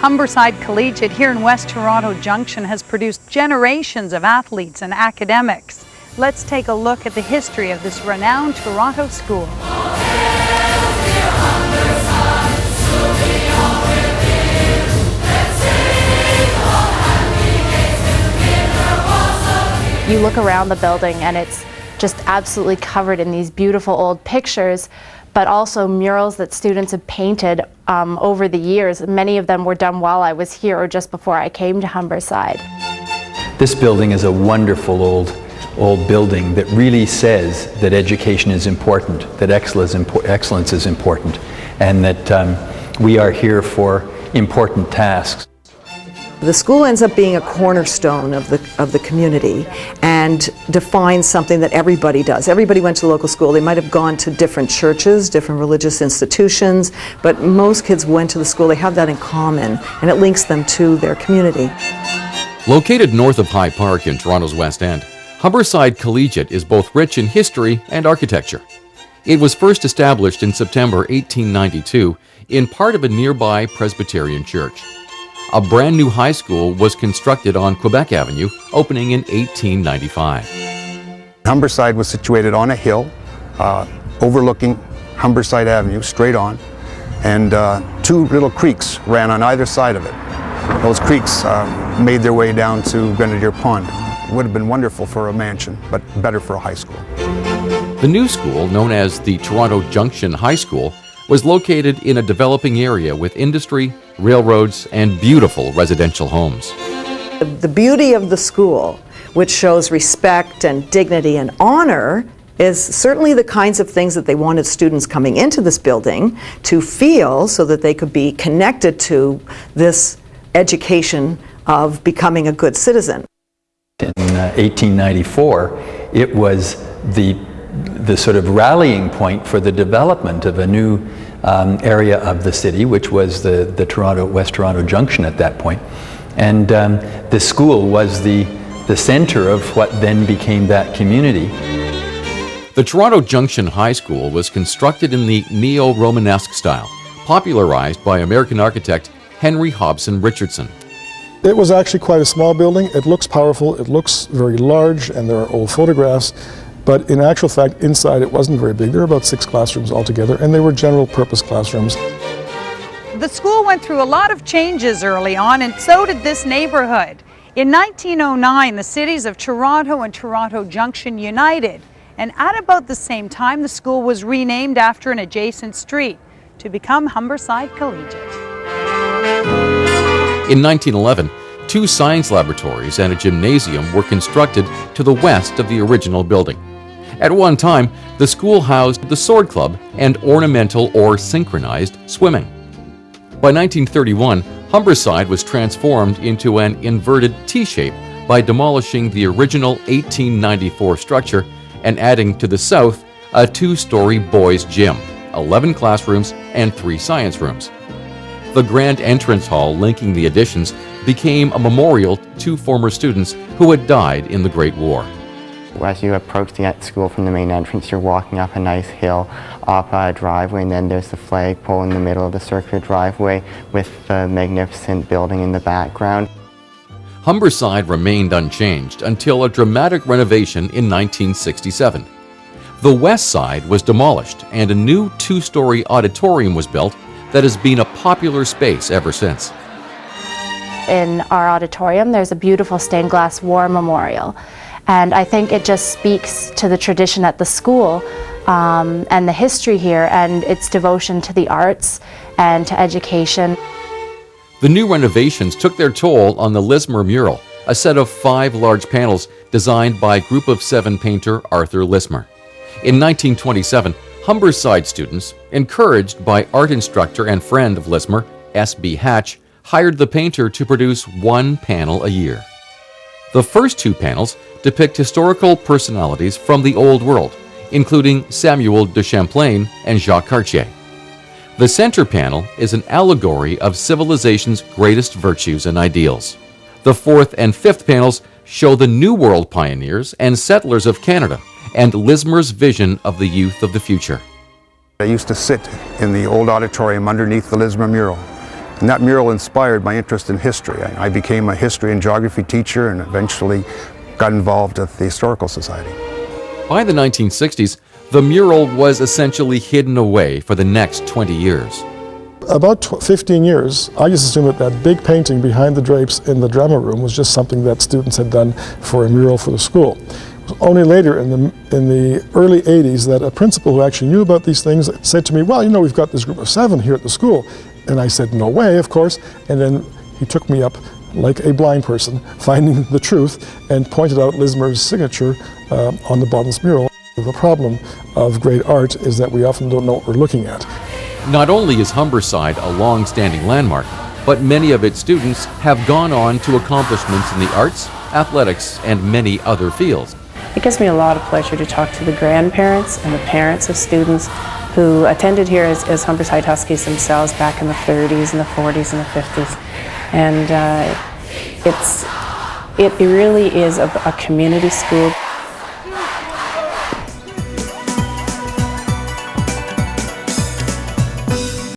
Humberside Collegiate here in West Toronto Junction has produced generations of athletes and academics. Let's take a look at the history of this renowned Toronto school. You look around the building and it's just absolutely covered in these beautiful old pictures, but also murals that students have painted over the years. Many of them were done while I was here or just before I came to Humberside. This building is a wonderful old building that really says that education is important, that excellence is important, and that we are here for important tasks. The school ends up being a cornerstone of the community and defines something that everybody does. Everybody went to the local school. They might have gone to different churches, different religious institutions, but most kids went to the school. They have that in common, and it links them to their community. Located north of High Park in Toronto's West End, Humberside Collegiate is both rich in history and architecture. It was first established in September 1892 in part of a nearby Presbyterian church. A brand new high school was constructed on Quebec Avenue, opening in 1895. Humberside was situated on a hill overlooking Humberside Avenue, straight on, and two little creeks ran on either side of it. Those creeks made their way down to Grenadier Pond. It would have been wonderful for a mansion, but better for a high school. The new school, known as the Toronto Junction High School, was located in a developing area with industry, railroads, and beautiful residential homes. The beauty of the school, which shows respect and dignity and honor, is certainly the kinds of things that they wanted students coming into this building to feel so that they could be connected to this education of becoming a good citizen. In 1894, it was the sort of rallying point for the development of a new area of the city, which was the West Toronto Junction at that point. And the school was the center of what then became that community. The Toronto Junction High School was constructed in the neo-Romanesque style, popularized by American architect Henry Hobson Richardson. It was actually quite a small building. It looks powerful, it looks very large, and there are old photographs. But in actual fact, inside it wasn't very big. There were about 6 classrooms altogether, and they were general purpose classrooms. The school went through a lot of changes early on, and so did this neighborhood. In 1909, the cities of Toronto and Toronto Junction united, and at about the same time, the school was renamed after an adjacent street to become Humberside Collegiate. In 1911, 2 science laboratories and a gymnasium were constructed to the west of the original building. At one time, the school housed the Sword Club and ornamental or synchronized swimming. By 1931, Humberside was transformed into an inverted T-shape by demolishing the original 1894 structure and adding to the south a 2-story boys' gym, 11 classrooms, and 3 science rooms. The grand entrance hall linking the additions became a memorial to former students who had died in the Great War. As you approach the school from the main entrance, you're walking up a nice hill, up a driveway, and then there's the flagpole in the middle of the circular driveway with the magnificent building in the background. Humberside remained unchanged until a dramatic renovation in 1967. The west side was demolished and a new 2-story auditorium was built that has been a popular space ever since. In our auditorium, there's a beautiful stained glass war memorial. And I think it just speaks to the tradition at the school and the history here and its devotion to the arts and to education. The new renovations took their toll on the Lismer mural, a set of 5 large panels designed by Group of 7 painter Arthur Lismer. In 1927, Humberside students, encouraged by art instructor and friend of Lismer, S.B. Hatch, hired the painter to produce 1 panel a year. The first 2 panels depict historical personalities from the Old World, including Samuel de Champlain and Jacques Cartier. The center panel is an allegory of civilization's greatest virtues and ideals. The 4th and 5th panels show the New World pioneers and settlers of Canada and Lismer's vision of the youth of the future. I used to sit in the old auditorium underneath the Lismer mural And that mural inspired my interest in history. I became a history and geography teacher and eventually got involved with the Historical Society. By the 1960s, the mural was essentially hidden away for the next 20 years. About 15 years, I just assumed that that big painting behind the drapes in the drama room was just something that students had done for a mural for the school. It was only later in the early 80s that a principal who actually knew about these things said to me, well, you know, we've got this group of 7 here at the school. And I said, no way, of course. And then he took me up like a blind person, finding the truth, and pointed out Lismer's signature on the bottom of this mural. The problem of great art is that we often don't know what we're looking at. Not only is Humberside a long-standing landmark, but many of its students have gone on to accomplishments in the arts, athletics, and many other fields. It gives me a lot of pleasure to talk to the grandparents and the parents of students who attended here as Humberside Huskies themselves back in the 30s and the 40s and the 50s. And it really is a community school.